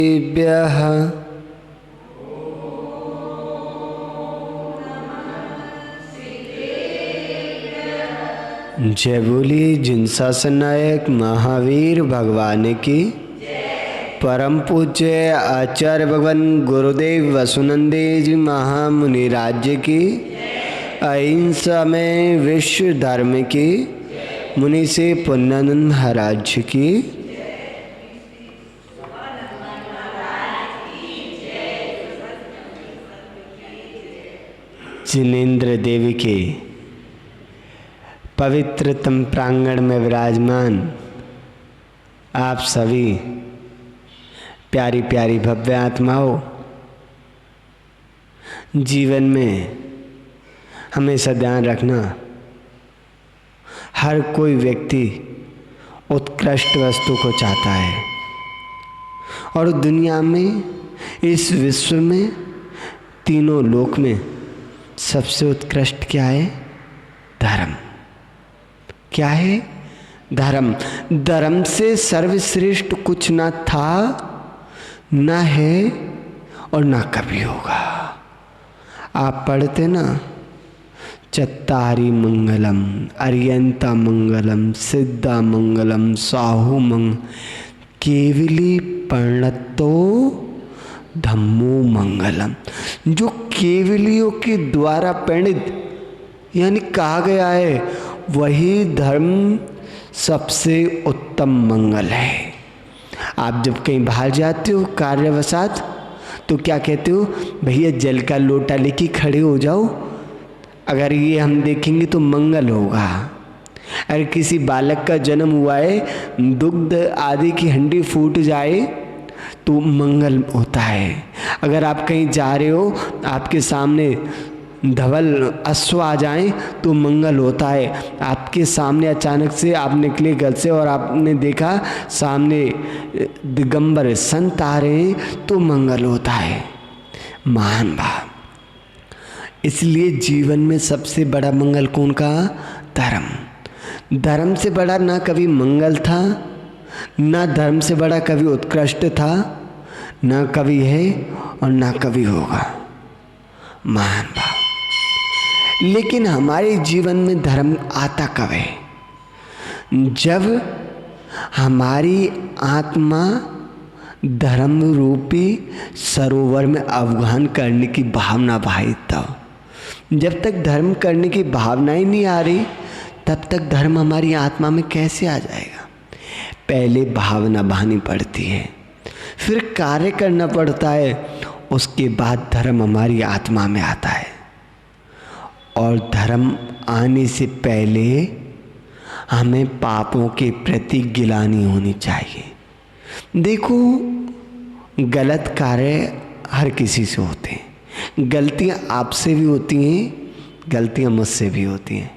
भ्यः जय बोली जिनशासन नायक महावीर भगवान की। परम पूज्य आचार्य भगवान गुरुदेव वसुनंदे जी महामुनि राज्य की। अहिंसा में विश्व धर्म की। मुनि से पुण्यानंद महाराज की। जिनेन्द्र देवी के पवित्रतम प्रांगण में विराजमान आप सभी प्यारी प्यारी भव्य आत्माओं, जीवन में हमेशा ध्यान रखना, हर कोई व्यक्ति उत्कृष्ट वस्तु को चाहता है और दुनिया में, इस विश्व में, तीनों लोक में सबसे उत्कृष्ट क्या है? धर्म। क्या है? धर्म। धर्म से सर्वश्रेष्ठ कुछ ना था, ना है और ना कभी होगा। आप पढ़ते ना, चत्तारि मंगलम, अर्यंता मंगलम, सिद्धा मंगलम, साहु मंगल, केवली परिणतो धम्मो मंगलम। जो केवलियों के द्वारा परिणित यानी कहा गया है, वही धर्म सबसे उत्तम मंगल है। आप जब कहीं बाहर जाते हो कार्यवशात, तो क्या कहते हो? भैया जल का लोटा लेके खड़े हो जाओ, अगर ये हम देखेंगे तो मंगल होगा। अगर किसी बालक का जन्म हुआ है, दुग्ध आदि की हंडी फूट जाए तो मंगल होता है। अगर आप कहीं जा रहे हो, आपके सामने धवल अश्व आ जाएं तो मंगल होता है। आपके सामने अचानक से आप निकले घर से और आपने देखा सामने दिगंबर संत आ रहे हैं तो मंगल होता है। महान भाव। इसलिए जीवन में सबसे बड़ा मंगल कौन का? धर्म। धर्म से बड़ा ना कभी मंगल था, ना धर्म से बड़ा कभी उत्कृष्ट था, ना कभी है और ना कभी होगा। महान भाव। लेकिन हमारे जीवन में धर्म आता कब है? जब हमारी आत्मा धर्म रूपी सरोवर में अवगाहन करने की भावना भाई, तब। जब तक धर्म करने की भावना ही नहीं आ रही, तब तक धर्म हमारी आत्मा में कैसे आ जाएगा? पहले भावना बहानी पड़ती है, फिर कार्य करना पड़ता है, उसके बाद धर्म हमारी आत्मा में आता है। और धर्म आने से पहले हमें पापों के प्रति गिलानी होनी चाहिए। देखो, गलत कार्य हर किसी से होते हैं। गलतियां आपसे भी होती हैं, गलतियां मुझसे भी होती हैं।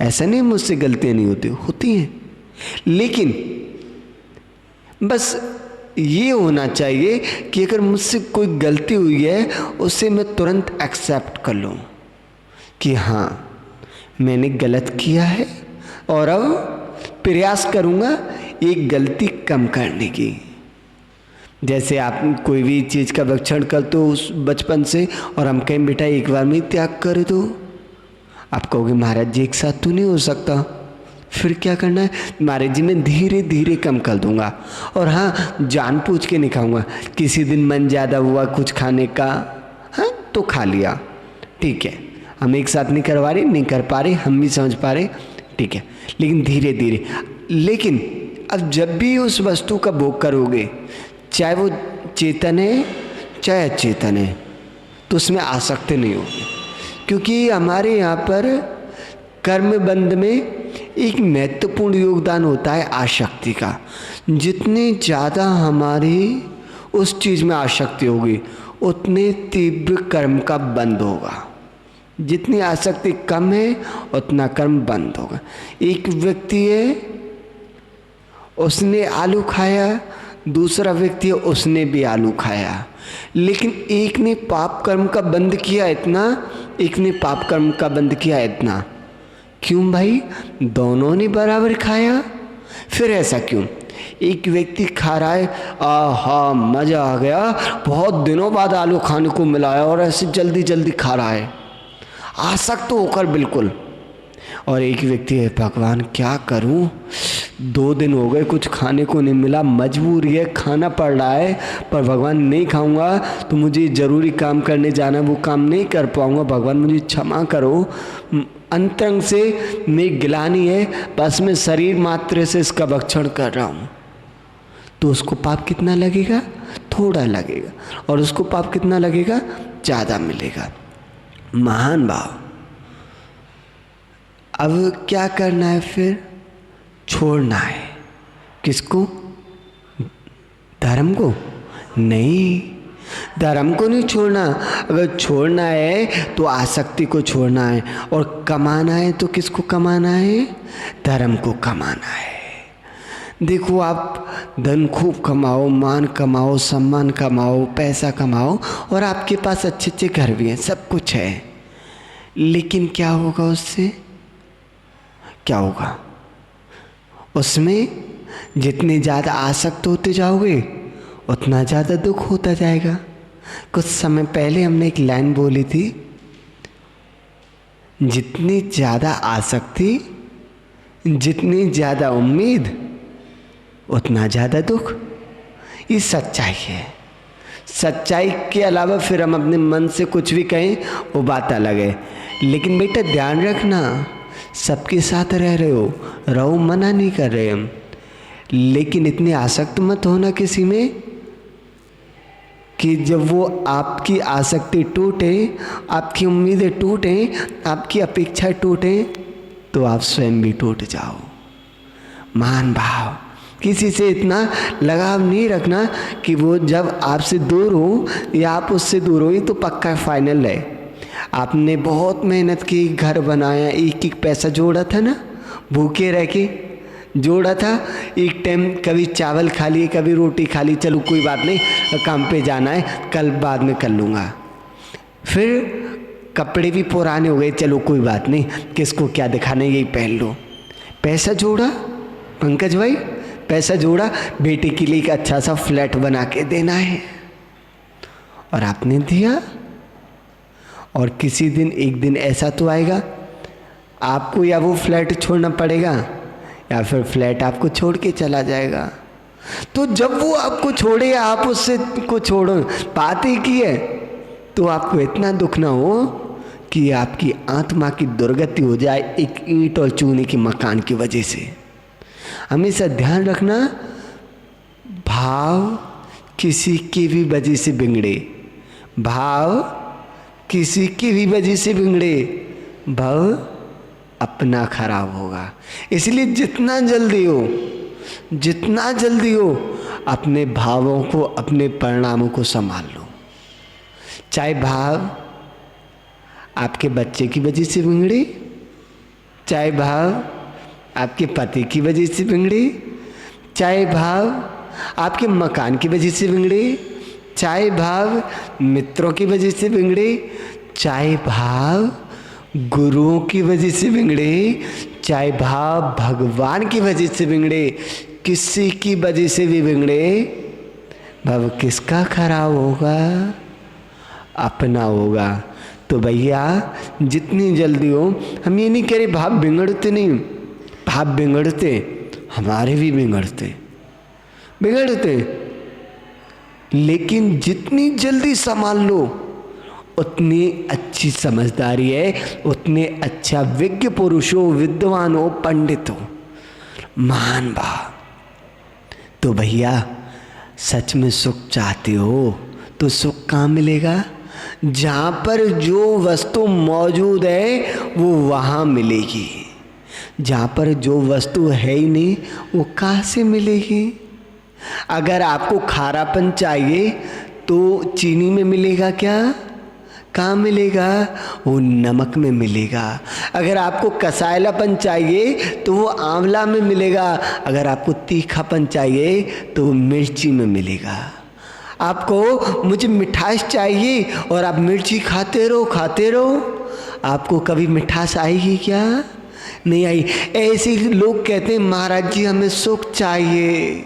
ऐसा नहीं मुझसे गलतियां नहीं होती हैं। लेकिन बस ये होना चाहिए कि अगर मुझसे कोई गलती हुई है, उसे मैं तुरंत एक्सेप्ट कर लूँ कि हाँ, मैंने गलत किया है और अब प्रयास करूँगा एक गलती कम करने की। जैसे आप कोई भी चीज़ का भक्षण करते हो उस बचपन से, और हम कहें बेटा एक बार में त्याग कर दो, आप कहोगे महाराज जी एक साथ तो नहीं हो सकता। फिर क्या करना है? महाराज जी मैं धीरे धीरे कम कर दूंगा, और हाँ, जानबूझ के नहीं खाऊंगा। किसी दिन मन ज़्यादा हुआ कुछ खाने का, हाँ तो खा लिया, ठीक है। हम एक साथ नहीं करवा रहे, नहीं कर पा रहे, हम भी समझ पा रहे, ठीक है, लेकिन धीरे धीरे। लेकिन अब जब भी उस वस्तु का भोग करोगे, चाहे वो चेतन है चाहे अचेतन है, तो उसमें आसक्ति नहीं होगी। क्योंकि हमारे यहाँ पर कर्म बंध में एक महत्वपूर्ण योगदान होता है आसक्ति का। जितनी ज़्यादा हमारी उस चीज़ में आसक्ति होगी, उतने तीव्र कर्म का बंध होगा। जितनी आसक्ति कम है, उतना कर्म बंद होगा। एक व्यक्ति है, उसने आलू खाया, दूसरा व्यक्ति है, उसने भी आलू खाया, लेकिन एक ने पाप कर्म का बंद किया इतना, एक ने पाप कर्म का बंद किया इतना। क्यों भाई? दोनों ने बराबर खाया। फिर ऐसा क्यों? एक व्यक्ति खा रहा है, आहा मज़ा आ गया, बहुत दिनों बाद आलू खाने को मिला है, और ऐसे जल्दी जल्दी खा रहा है आसक्त होकर बिल्कुल। और एक व्यक्ति है, भगवान क्या करूं, 2 दिन हो गए कुछ खाने को नहीं मिला, मजबूरी है, खाना पड़ रहा है, पर भगवान नहीं खाऊंगा तो मुझे ज़रूरी काम करने जाना, वो काम नहीं कर पाऊंगा, भगवान मुझे क्षमा करो। अंतरंग से मेरी गिलानी है, बस मैं शरीर मात्र से इसका भक्षण कर रहा हूँ। तो उसको पाप कितना लगेगा? थोड़ा लगेगा। और उसको पाप कितना लगेगा? ज़्यादा मिलेगा। महान भाव। अब क्या करना है फिर? छोड़ना है। किसको? धर्म को नहीं, धर्म को नहीं छोड़ना। अगर छोड़ना है तो आसक्ति को छोड़ना है, और कमाना है तो किसको कमाना है? धर्म को कमाना है। देखो, आप धन खूब कमाओ, मान कमाओ, सम्मान कमाओ, पैसा कमाओ, और आपके पास अच्छे अच्छे घर भी हैं, सब कुछ है, लेकिन क्या होगा उससे? क्या होगा उसमें? जितने ज़्यादा आसक्त होते जाओगे उतना ज़्यादा दुख होता जाएगा। कुछ समय पहले हमने एक लाइन बोली थी, जितनी ज़्यादा आसक्ति, जितनी ज़्यादा उम्मीद, उतना ज़्यादा दुख। ये सच्चाई है। सच्चाई के अलावा फिर हम अपने मन से कुछ भी कहें वो बात अलग है। लेकिन बेटा ध्यान रखना, सबके साथ रह रहे हो, रहो, मना नहीं कर रहे हम, लेकिन इतने आसक्त मत होना किसी में कि जब वो आपकी आसक्ति टूटे, आपकी उम्मीदें टूटे, आपकी अपेक्षाएं टूटे, तो आप स्वयं भी टूट जाओ। महान भाव। किसी से इतना लगाव नहीं रखना कि वो जब आपसे दूर हो या आप उससे दूर हो, ये तो पक्का फाइनल है। आपने बहुत मेहनत की, घर बनाया, एक एक पैसा जोड़ा था ना, भूखे रह के जोड़ा था, एक टाइम कभी चावल खा लिए, कभी रोटी खा ली, चलो कोई बात नहीं, काम पे जाना है, कल बाद में कर लूँगा। फिर कपड़े भी पुराने हो गए, चलो कोई बात नहीं, किसको क्या दिखाना, यही पहन लो। पैसा जोड़ा पंकज भाई, पैसा जोड़ा, बेटे के लिए एक अच्छा सा फ्लैट बना के देना है, और आपने दिया। और किसी दिन, एक दिन ऐसा तो आएगा आपको या वो फ्लैट छोड़ना पड़ेगा, या फिर फ्लैट आपको छोड़ के चला जाएगा। तो जब वो आपको छोड़े या आप उससे को छोड़ो, बात ही की है, तो आपको इतना दुख ना हो कि आपकी आत्मा की दुर्गति हो जाए एक ईंट और चूने के मकान की वजह से। हमेशा ध्यान रखना, भाव किसी की भी वजह से बिगड़े, भाव किसी की भी वजह से बिगड़े, भाव अपना खराब होगा। इसलिए जितना जल्दी हो अपने भावों को, अपने परिणामों को संभाल लो। चाहे भाव आपके बच्चे की वजह से बिगड़े, चाहे भाव आपके पति की वजह से बिगड़े, चाहे भाव आपके मकान की वजह से बिगड़े, चाहे भाव मित्रों की वजह से बिगड़े, चाहे भाव गुरुओं की वजह से बिगड़े, चाहे भाव भगवान की वजह से बिगड़े, किसी की वजह से भी बिगड़े, भाव किसका खराब होगा? अपना होगा। तो भैया जितनी जल्दी हो, हम ये नहीं कह रहे भाव बिगड़ते नहीं, भाव बिगड़ते, हमारे भी बिगड़ते, लेकिन जितनी जल्दी संभाल लो उतनी अच्छी समझदारी है, उतने अच्छा विज्ञ पुरुष हो, विद्वान हो, पंडित हो, महान भाव। तो भैया सच में सुख चाहते हो तो सुख कहाँ मिलेगा? जहाँ पर जो वस्तु मौजूद है वो वहाँ मिलेगी। जहाँ पर जो वस्तु है ही नहीं वो कहाँ से मिलेगी? अगर आपको खारापन चाहिए तो चीनी में मिलेगा क्या? कहाँ मिलेगा? वो नमक में मिलेगा। अगर आपको कसायलापन चाहिए तो वो आंवला में मिलेगा। अगर आपको तीखापन चाहिए तो वो मिर्ची में मिलेगा। आपको मुझे मिठास चाहिए और आप मिर्ची खाते रहो, आपको कभी मिठास आएगी क्या? नहीं आई। ऐसे लोग कहते हैं महाराज जी हमें सुख चाहिए,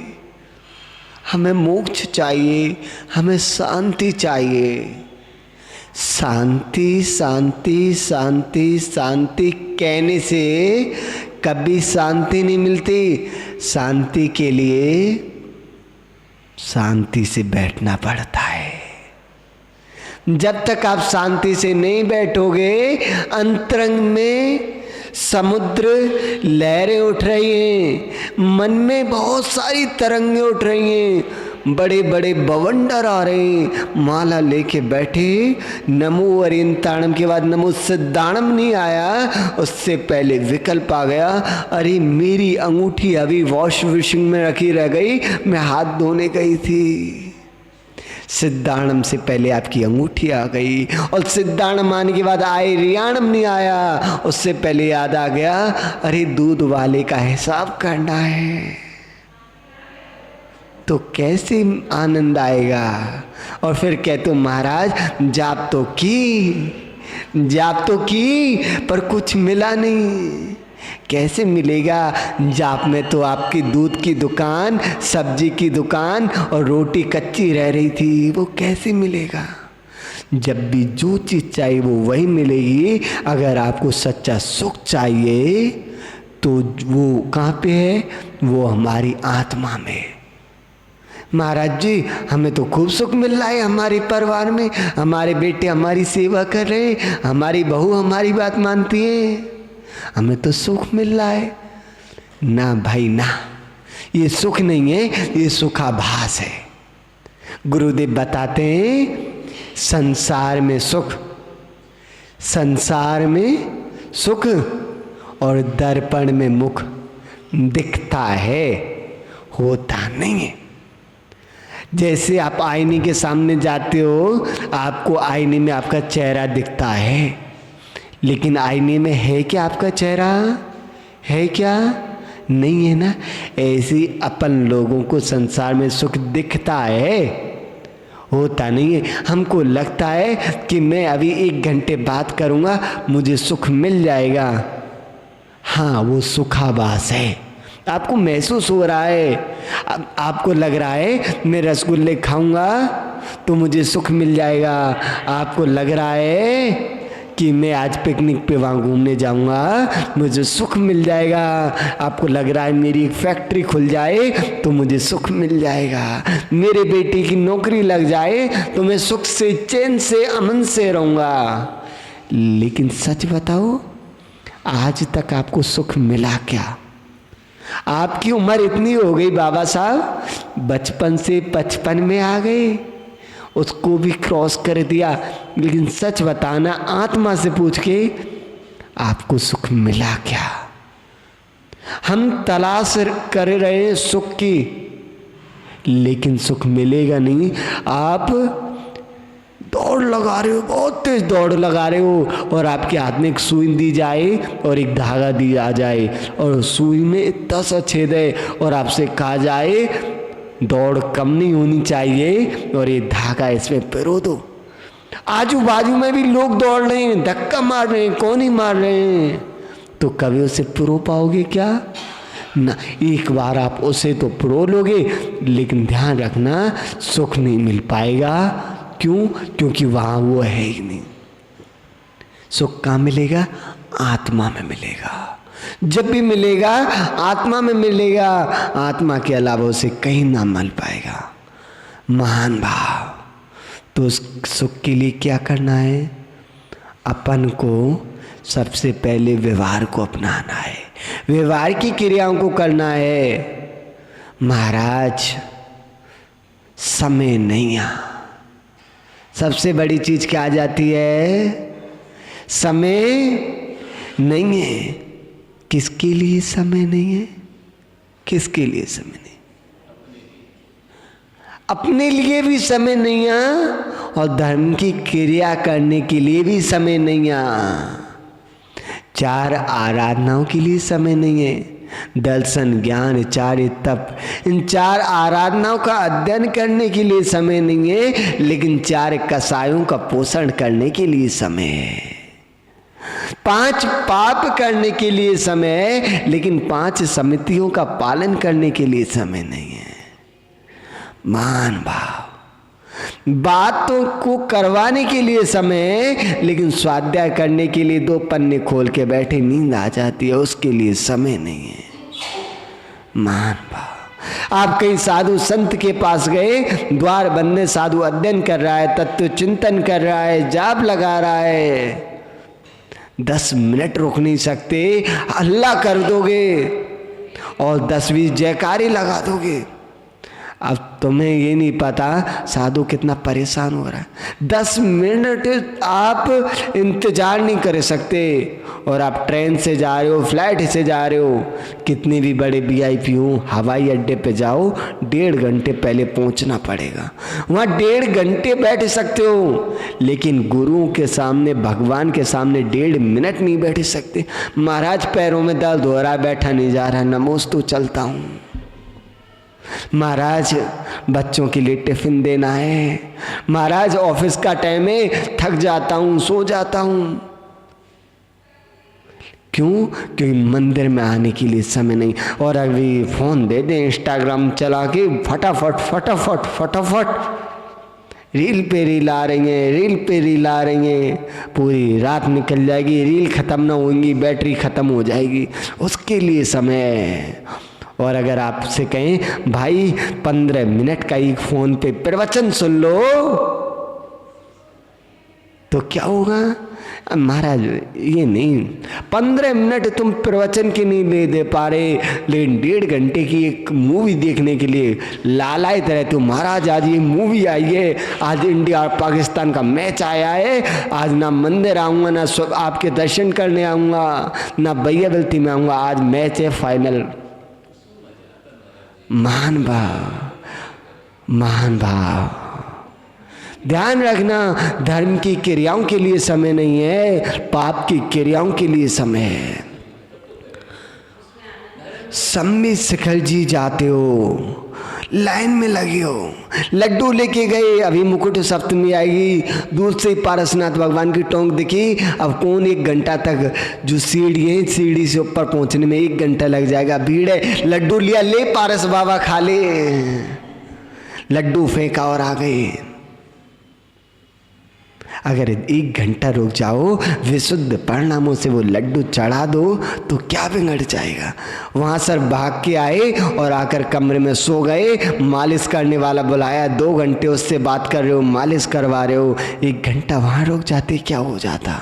हमें मोक्ष चाहिए, हमें शांति चाहिए। शांति शांति शांति शांति कहने से कभी शांति नहीं मिलती। शांति के लिए शांति से बैठना पड़ता है। जब तक आप शांति से नहीं बैठोगे, अंतरंग में समुद्र लहरें उठ रही हैं, मन में बहुत सारी तरंगें उठ रही हैं, बड़े बड़े बवंडर आ रहे हैं। माला लेके बैठे, नमो अरियंताणम के बाद नमो सिद्धाणम नहीं आया, उससे पहले विकल्प आ गया, अरे मेरी अंगूठी अभी वॉश बेसिन में रखी रह गई, मैं हाथ धोने गई थी। सिद्धाणम से पहले आपकी अंगूठी आ गई, और सिद्धाणम आने के बाद आए रियाणम नहीं आया, उससे पहले याद आ गया, अरे दूध वाले का हिसाब करना है। तो कैसे आनंद आएगा। और फिर कहते महाराज जाप तो की पर कुछ मिला नहीं। कैसे मिलेगा? जाप में तो आपकी दूध की दुकान, सब्जी की दुकान और रोटी कच्ची रह रही थी, वो कैसे मिलेगा? जब भी जो चीज चाहिए वो वही मिलेगी। अगर आपको सच्चा सुख चाहिए तो वो कहाँ पे है? वो हमारी आत्मा में। महाराज जी हमें तो खूब सुख मिल रहा है, हमारे परिवार में हमारे बेटे हमारी सेवा कर रहे हैं, हमारी बहू हमारी बात मानती है, हमें तो सुख मिल रहा है। ना भाई ना, ये सुख नहीं है, ये सुखाभास है। गुरुदेव बताते हैं संसार में सुख और दर्पण में मुख दिखता है, होता नहीं है। जैसे आप आईने के सामने जाते हो, आपको आईने में आपका चेहरा दिखता है, लेकिन आईने में है क्या आपका चेहरा? है क्या? नहीं है ना। ऐसे अपन लोगों को संसार में सुख दिखता है, होता नहीं है। हमको लगता है कि मैं अभी 1 घंटे बात करूंगा मुझे सुख मिल जाएगा। हाँ, वो सुखाभास है। आपको महसूस हो रहा है, आपको लग रहा है मैं रसगुल्ले खाऊंगा तो मुझे सुख मिल जाएगा। आपको लग रहा है कि मैं आज पिकनिक पे वहाँ घूमने जाऊंगा, मुझे सुख मिल जाएगा। आपको लग रहा है मेरी एक फैक्ट्री खुल जाए तो मुझे सुख मिल जाएगा, मेरे बेटे की नौकरी लग जाए तो मैं सुख से, चैन से, अमन से रहूँगा। लेकिन सच बताओ, आज तक आपको सुख मिला क्या? आपकी उम्र इतनी हो गई बाबा साहब, बचपन से 55 में आ गए, उसको भी क्रॉस कर दिया, लेकिन सच बताना, आत्मा से पूछ के आपको सुख मिला क्या? हम तलाश कर रहे हैं सुख की, लेकिन सुख मिलेगा नहीं। आप दौड़ लगा रहे हो, बहुत तेज दौड़ लगा रहे हो, और आपके हाथ में एक सुई दी जाए और एक धागा दिया जाए, और सुई में 10 छेद है, और आपसे कहा जाए दौड़ कम नहीं होनी चाहिए और ये धागा इसमें पिरो दो। आजू बाजू में भी लोग दौड़ रहे हैं, धक्का मार रहे हैं, कौन ही मार रहे हैं, तो कभी उसे पिरो पाओगे क्या? ना। एक बार आप उसे तो पिरो लोगे, लेकिन ध्यान रखना सुख नहीं मिल पाएगा। क्यों? क्योंकि वहां वो है ही नहीं। सुख कहाँ मिलेगा? आत्मा में मिलेगा। जब भी मिलेगा आत्मा में मिलेगा, आत्मा के अलावा उसे कहीं ना मिल पाएगा। महान भाव। तो उस सुख के लिए क्या करना है? अपन को सबसे पहले व्यवहार को अपनाना है, व्यवहार की क्रियाओं को करना है। महाराज समय नहीं आ, सबसे बड़ी चीज क्या आ जाती है? समय नहीं है। किसके लिए समय नहीं है? किसके लिए समय नहीं? अपने लिए भी समय नहीं है, और धर्म की क्रिया करने के लिए भी समय नहीं है। 4 आराधनाओं के लिए समय नहीं है। दर्शन, ज्ञान, चार्य, तप, इन 4 आराधनाओं का अध्ययन करने के लिए समय नहीं है, लेकिन 4 कसायों का पोषण करने के लिए समय है। 5 पाप करने के लिए समय है, लेकिन 5 समितियों का पालन करने के लिए समय नहीं है। महान भाव। बातों को करवाने के लिए समय, लेकिन स्वाध्याय करने के लिए 2 पन्ने खोल के बैठे नींद आ जाती है, उसके लिए समय नहीं है। महान भाव। आप कहीं साधु संत के पास गए, द्वार बंद, साधु अध्ययन कर रहा है, तत्व चिंतन कर रहा है, जाप लगा रहा है, 10 मिनट रुक नहीं सकते, हल्ला कर दोगे और 10-20 जयकारे लगा दोगे। अब तुम्हें ये नहीं पता साधु कितना परेशान हो रहा है। 10 मिनट आप इंतजार नहीं कर सकते, और आप ट्रेन से जा रहे हो, फ्लाइट से जा रहे हो, कितनी भी बड़े VIP हो, हवाई अड्डे पे जाओ, 1.5 घंटे पहले पहुंचना पड़ेगा। वहाँ 1.5 घंटे बैठ सकते हो, लेकिन गुरुओं के सामने, भगवान के सामने 1.5 मिनट नहीं बैठ सकते। महाराज पैरों में दर्द हो रहा है, बैठा नहीं जा रहा, नमोस्तु चलता हूँ। महाराज बच्चों के लिए टिफिन देना है, महाराज ऑफिस का टाइम है, थक जाता हूं, सो जाता हूं। क्यों? क्योंकि मंदिर में आने के लिए समय नहीं। और अभी फोन दे दें, इंस्टाग्राम चला के फटाफट फटाफट फटाफट रील पे रील आ रही हैं, रील पे रील आ रही हैं, पूरी रात निकल जाएगी, रील खत्म ना होंगी, बैटरी खत्म हो जाएगी, उसके लिए समय। और अगर आपसे कहें भाई 15 मिनट का एक फोन पे प्रवचन सुन लो, तो क्या होगा? महाराज ये नहीं, 15 मिनट तुम प्रवचन के नहीं ले दे पा रहे, लेकिन 1.5 घंटे की एक मूवी देखने के लिए लालायित रहते हो। महाराज आज ये मूवी आई है, आज इंडिया और पाकिस्तान का मैच आया है, आज ना मंदिर आऊँगा, ना आपके दर्शन करने आऊँगा, ना भैया बल्ती में आऊँगा, आज मैच है फाइनल। महान भाव, महान भाव। ध्यान रखना, धर्म की क्रियाओं के लिए समय नहीं है, पाप की क्रियाओं के लिए समय है। संबित शिखर जी जाते हो, लाइन में लगे हो, लड्डू लेके गए, अभी मुकुट सप्तमी आएगी, दूर से पारसनाथ भगवान की टोंक दिखी, अब कौन 1 घंटा तक, जो सीढ़ी है सीढ़ी से ऊपर पहुंचने में 1 घंटा लग जाएगा, भीड़ है, लड्डू लिया, ले पारस बाबा खा ले, लड्डू फेंका और आ गए। अगर 1 घंटा रुक जाओ, विशुद्ध परिणामों से वो लड्डू चढ़ा दो, तो क्या बिगड़ जाएगा? वहाँ सर भाग के आए और आकर कमरे में सो गए, मालिश करने वाला बुलाया, 2 घंटे उससे बात कर रहे हो, मालिश करवा रहे हो, 1 घंटा वहाँ रुक जाते, क्या हो जाता?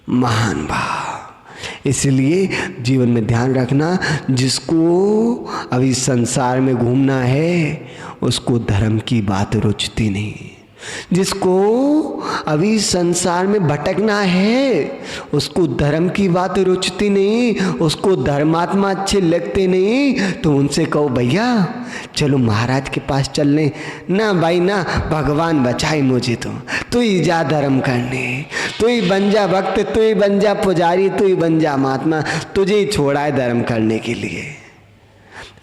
महान भाव। इसलिए जीवन में ध्यान रखना, जिसको अभी संसार में घूमना है, उसको धर्म की बात रुचती नहीं। जिसको अभी संसार में भटकना है, उसको धर्म की बात रुचती नहीं, उसको धर्मात्मा अच्छे लगते नहीं, तो उनसे कहो भैया चलो महाराज के पास चल लें। ना भाई ना, भगवान बचाए मुझे, तो ही जा धर्म करने, तू ही बन जा भक्त, तू ही बन जा पुजारी, तू ही बन जा महात्मा, तुझे ही छोड़ा है धर्म करने के लिए।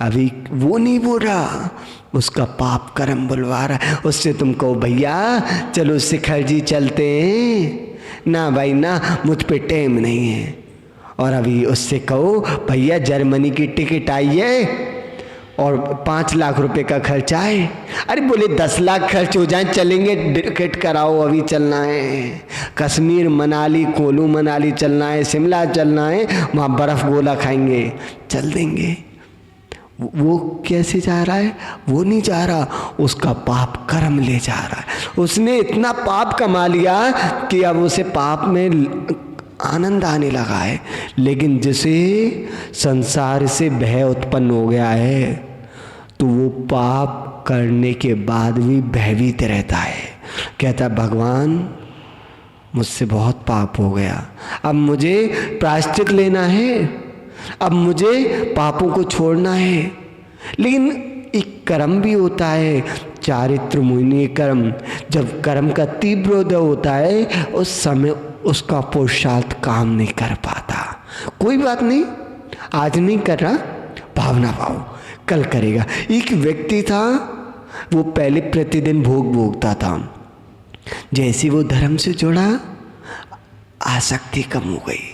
अभी वो नहीं बोल रहा, उसका पाप कर्म बुलवा रहा है। उससे तुम कहो भैया चलो शिखर जी चलते हैं, ना भाई ना, मुझ पे टाइम नहीं है। और अभी उससे कहो भैया जर्मनी की टिकट आई है और 5 लाख रुपए का खर्चा है, अरे बोले 10 लाख खर्च हो जाए, चलेंगे, टिकट कराओ, अभी चलना है, कश्मीर मनाली, कुल्लू मनाली चलना है, शिमला चलना है, वहाँ बर्फ़ गोला खाएंगे, चल देंगे। वो कैसे जा रहा है? वो नहीं जा रहा, उसका पाप कर्म ले जा रहा है। उसने इतना पाप कमा लिया कि अब उसे पाप में आनंद आने लगा है। लेकिन जिसे संसार से भय उत्पन्न हो गया है, तो वो पाप करने के बाद भी भयभीत रहता है, कहता भगवान मुझसे बहुत पाप हो गया, अब मुझे प्रायश्चित लेना है, अब मुझे पापों को छोड़ना है। लेकिन एक कर्म भी होता है, चारित्र मोहिनी कर्म। जब कर्म का तीव्र उदय होता है, उस समय उसका पुरुषार्थ काम नहीं कर पाता। कोई बात नहीं, आज नहीं कर रहा, भावना पाओ, कल करेगा। एक व्यक्ति था, वो पहले प्रतिदिन भोग भोगता था, जैसे वो धर्म से जुड़ा आसक्ति कम हो गई।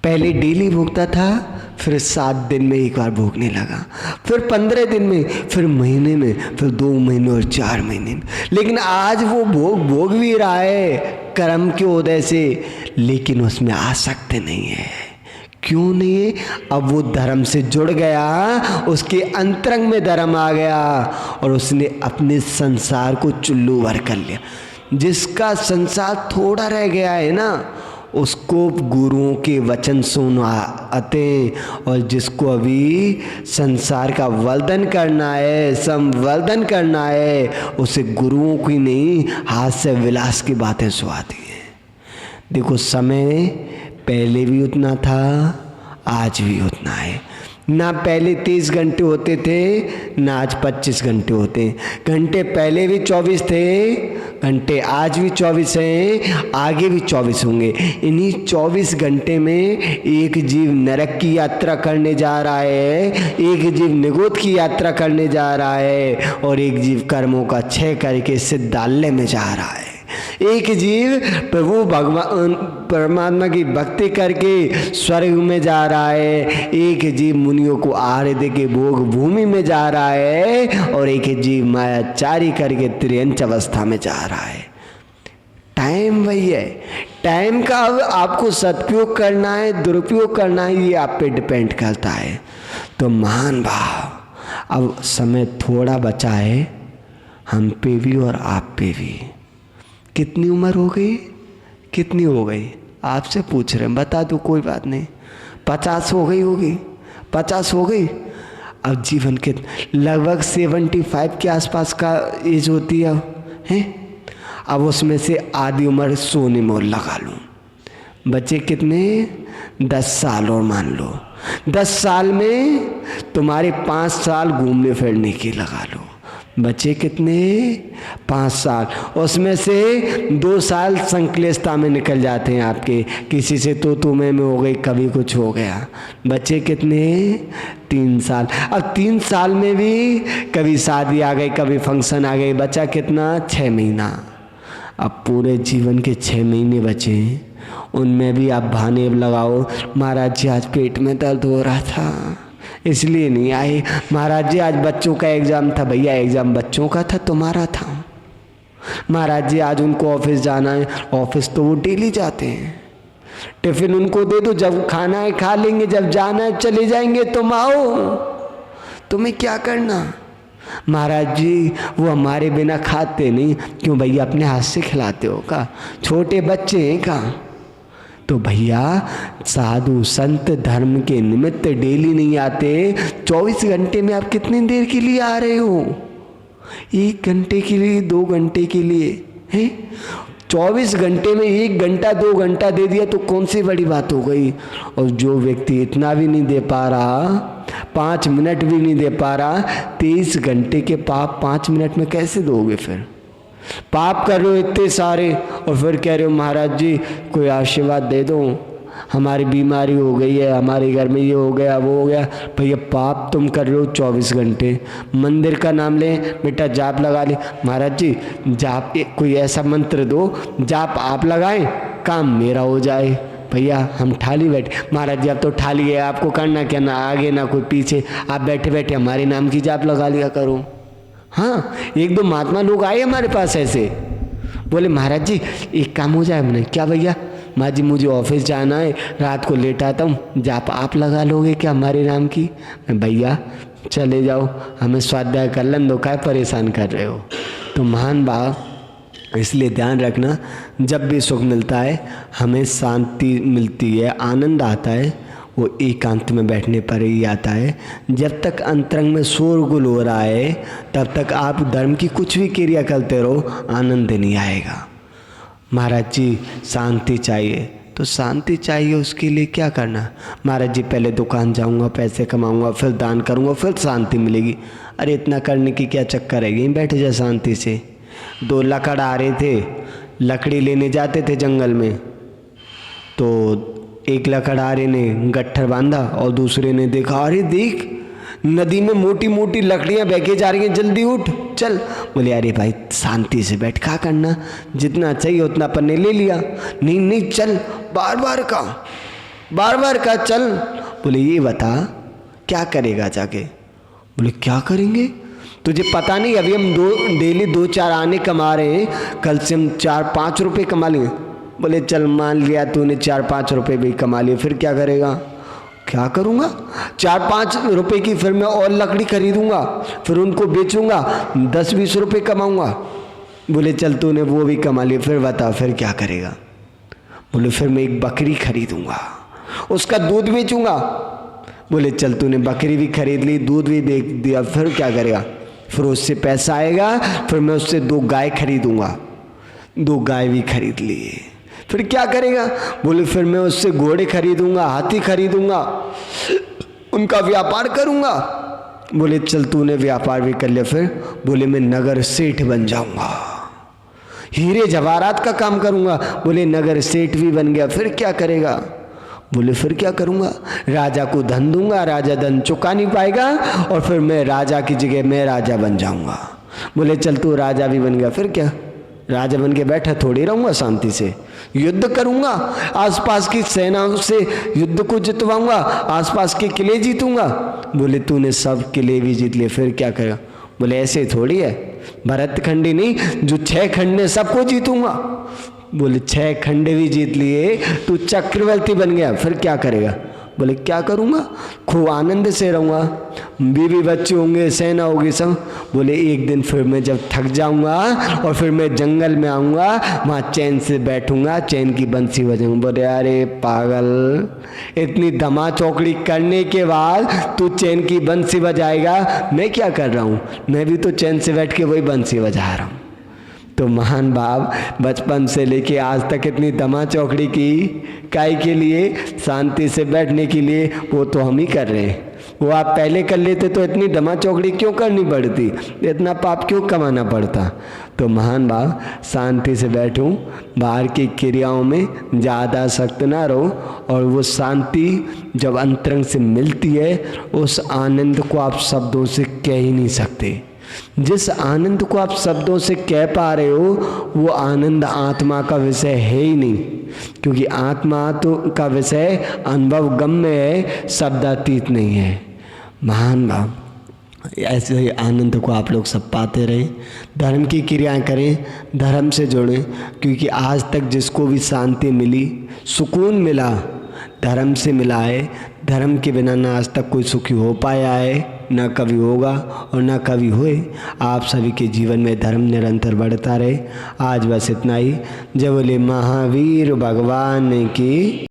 पहले डेली भोगता था, फिर 7 दिन में एक बार भोगने लगा, फिर 15 दिन में, फिर महीने में, फिर 2 महीने और 4 महीने में। लेकिन आज वो भोग भी रहा है कर्म के उदय से, लेकिन उसमें आसक्त नहीं है। क्यों नहीं है? अब वो धर्म से जुड़ गया, उसके अंतरंग में धर्म आ गया और उसने अपने संसार को चुल्लू भर कर लिया। जिसका संसार थोड़ा रह गया है ना, उसको गुरुओं के वचन सुनाते, और जिसको अभी संसार का वर्धन करना है, संवर्धन करना है, उसे गुरुओं की नहीं हाथ से विलास की बातें सुनाती हैं। देखो, समय पहले भी उतना था, आज भी उतना है। ना पहले 30 घंटे होते थे, ना आज 25 घंटे होते हैं। घंटे पहले भी 24 थे, घंटे आज भी 24 हैं, आगे भी 24 होंगे। इन्हीं 24 घंटे में एक जीव नरक की यात्रा करने जा रहा है, एक जीव निगोद की यात्रा करने जा रहा है, और एक जीव कर्मों का क्षय करके सिद्धालय में जा रहा है। एक जीव प्रभु भगवान परमात्मा की भक्ति करके स्वर्ग में जा रहा है, एक जीव मुनियों को आहार दे के भोग भूमि में जा रहा है, और एक जीव मायाचारी करके त्रियंच अवस्था में जा रहा है। टाइम वही है। टाइम का अब आपको सदुपयोग करना है, दुरुपयोग करना है, ये आप पे डिपेंड करता है। तो महान भाव, अब समय थोड़ा बचा है, हम पे भी और आप पे भी। कितनी उम्र हो गई? कितनी हो गई? आपसे पूछ रहे हैं, बता दो, कोई बात नहीं। 50 हो गई होगी, 50 हो गई। अब जीवन के लगभग 75 के आसपास का एज होती है, अब उसमें से आधी उम्र सोने में लगा लो। बच्चे कितने? 10 साल, और मान लो 10 साल में तुम्हारे 5 साल घूमने फिरने की लगा लो। बच्चे कितने? 5 साल। उसमें से 2 साल संक्लेशता में निकल जाते हैं आपके, किसी से तो तुम्हें में हो गई, कभी कुछ हो गया। बच्चे कितने? 3 साल। अब 3 साल में भी कभी शादी आ गई, कभी फंक्शन आ गई। बच्चा कितना? 6 महीना। अब पूरे जीवन के 6 महीने बचे, उनमें भी आप बहाने लगाओ, महाराज जी आज पेट में दर्द हो रहा था इसलिए नहीं आए। महाराज जी आज बच्चों का एग्जाम था। भैया एग्जाम बच्चों का था, तुम्हारा था। महाराज जी आज उनको ऑफिस जाना है। ऑफिस तो वो डेली जाते हैं। टिफिन उनको दे दो, जब खाना है खा लेंगे, जब जाना है चले जाएंगे। तुम आओ, तुम्हें क्या करना? महाराज जी वो हमारे बिना खाते नहीं। क्यों भैया, अपने हाथ से खिलाते हो का? छोटे बच्चे हैं का? तो भैया साधु संत धर्म के निमित्त डेली नहीं आते। 24 घंटे में आप कितनी देर के लिए आ रहे हो? 1 घंटे के लिए, 2 घंटे के लिए है? 24 घंटे में 1 घंटा 2 घंटा दे दिया तो कौन सी बड़ी बात हो गई। और जो व्यक्ति इतना भी नहीं दे पा रहा, 5 मिनट भी नहीं दे पा रहा, 23 घंटे के पाप 5 मिनट में कैसे दोगे? फिर पाप कर रहे हो इतने सारे, और फिर कह रहे हो महाराज जी कोई आशीर्वाद दे दो, हमारी बीमारी हो गई है, हमारे घर में ये हो गया वो हो गया। भैया पाप तुम कर रहे हो 24 घंटे। मंदिर का नाम ले बेटा, जाप लगा ले। महाराज जी जाप कोई ऐसा मंत्र दो, जाप आप लगाएं, काम मेरा हो जाए। भैया हम ठाली बैठे। महाराज जी अब तो ठाली है, आपको करना क्या, ना आगे ना कोई पीछे, आप बैठे बैठे हमारे नाम की जाप लगा लिया करो। हाँ, 1-2 महात्मा लोग आए हमारे पास ऐसे, बोले महाराज जी एक काम हो जाए। हमने क्या भैया? महाराज जी मुझे ऑफिस जाना है, रात को लेट आता हूँ, जाप आप लगा लोगे क्या हमारे नाम की? भैया चले जाओ, हमें स्वाध्याय कर लन दो, काय परेशान कर रहे हो? तो महान भाव, इसलिए ध्यान रखना, जब भी सुख मिलता है, हमें शांति मिलती है, आनंद आता है, वो एकांत में बैठने पर ही आता है। जब तक अंतरंग में शोरगुल हो रहा है, तब तक आप धर्म की कुछ भी क्रिया करते रहो, आनंद नहीं आएगा। महाराज जी शांति चाहिए, तो शांति चाहिए, उसके लिए क्या करना? महाराज जी पहले दुकान जाऊंगा, पैसे कमाऊंगा, फिर दान करूंगा, फिर शांति मिलेगी। अरे इतना करने की क्या चक्कर है? यहीं बैठ जा शांति से। 2 लकड़ आ रहे थे, लकड़ी लेने जाते थे जंगल में, तो एक लकड़हारे ने गट्ठर बांधा और दूसरे ने देखा, अरे देख नदी में मोटी मोटी लकड़ियां बहके जा रही हैं, जल्दी उठ चल। बोले अरे भाई शांति से बैठ, क्या करना, जितना चाहिए उतना अपन ने ले लिया। नहीं नहीं चल, बार बार का चल। बोले ये बता क्या करेगा जाके? बोले क्या करेंगे, तुझे पता नहीं अभी हम डेली 2-4 आने कमा रहे हैं, कल से हम 4-5 रुपये कमा लेंगे। बोले चल मान लिया तूने 4-5 रुपये भी कमा लिए, फिर क्या करेगा? क्या करूँगा? 4-5 रुपये की फिर मैं और लकड़ी खरीदूँगा, फिर उनको बेचूँगा, 10-20 रुपये कमाऊँगा। बोले चल तूने वो भी कमा लिया, फिर बता फिर क्या करेगा? बोले फिर मैं एक बकरी खरीदूँगा, उसका दूध बेचूँगा। बोले चल तूने बकरी भी खरीद ली, दूध भी दे दिया, फिर क्या करेगा? फिर उससे पैसा आएगा, फिर मैं उससे 2 गाय खरीदूँगा, 2 गाय भी खरीद लिए, फिर क्या करेगा? बोले फिर मैं उससे घोड़े खरीदूँगा, हाथी खरीदूँगा, उनका व्यापार करूँगा। बोले चल तूने व्यापार भी कर लिया, फिर बोले मैं नगर सेठ बन जाऊँगा, हीरे जवाहरात का काम करूँगा। बोले नगर सेठ भी बन गया, फिर क्या करेगा? बोले फिर क्या करूँगा? राजा को धन दूंगा, राजा धन चुका नहीं पाएगा और फिर मैं राजा की जगह मैं राजा बन जाऊंगा। बोले चल तू राजा भी बन गया, फिर क्या? राजा बन के बैठा थोड़ी रहूँगा, शांति से युद्ध करूँगा, आसपास की सेनाओं से युद्ध को जितवाऊँगा, आसपास के किले जीतूँगा। बोले तूने सब किले भी जीत लिए, फिर क्या करेगा? बोले ऐसे थोड़ी है, भरतखंडी नहीं, जो 6 खंड ने सबको जीतूँगा। बोले 6 खंड भी जीत लिए, तू चक्रवर्ती बन गया, फिर क्या करेगा? बोले क्या करूँगा? खूब आनंद से रहूँगा, बीवी बच्चे होंगे, सेना होगी सब। बोले एक दिन फिर मैं जब थक जाऊँगा और फिर मैं जंगल में आऊँगा, वहाँ चैन से बैठूँगा, चैन की बंसी बजाऊँगा। बोले अरे पागल, इतनी धमा चौकड़ी करने के बाद तू चैन की बंसी बजाएगा? मैं क्या कर रहा हूँ, मैं भी तो चैन से बैठ के वही बंसी बजा रहा हूँ। तो महान बाप बचपन से लेके आज तक इतनी दमा चौकड़ी की काई के लिए, शांति से बैठने के लिए, वो तो हम ही कर रहे हैं। वो आप पहले कर लेते तो इतनी दमा चौकड़ी क्यों करनी पड़ती, इतना पाप क्यों कमाना पड़ता? तो महान बाप शांति से बैठूं, बाहर की क्रियाओं में ज़्यादा सख्त ना रहो, और वो शांति जब अंतरंग से मिलती है, उस आनंद को आप शब्दों से कह ही नहीं सकते। जिस आनंद को आप शब्दों से कह पा रहे हो, वो आनंद आत्मा का विषय है ही नहीं, क्योंकि आत्मा तो का विषय अनुभव गम्य है, शब्दातीत नहीं है। महान भाव ऐसे ही आनंद को आप लोग सब पाते रहें, धर्म की क्रियाएं करें, धर्म से जुड़ें, क्योंकि आज तक जिसको भी शांति मिली, सुकून मिला, धर्म से मिला है। धर्म के बिना ना आज तक कोई सुखी हो पाया है, ना कभी होगा और ना कभी हुए। आप सभी के जीवन में धर्म निरंतर बढ़ता रहे। आज बस इतना ही। जय बोले महावीर भगवान की।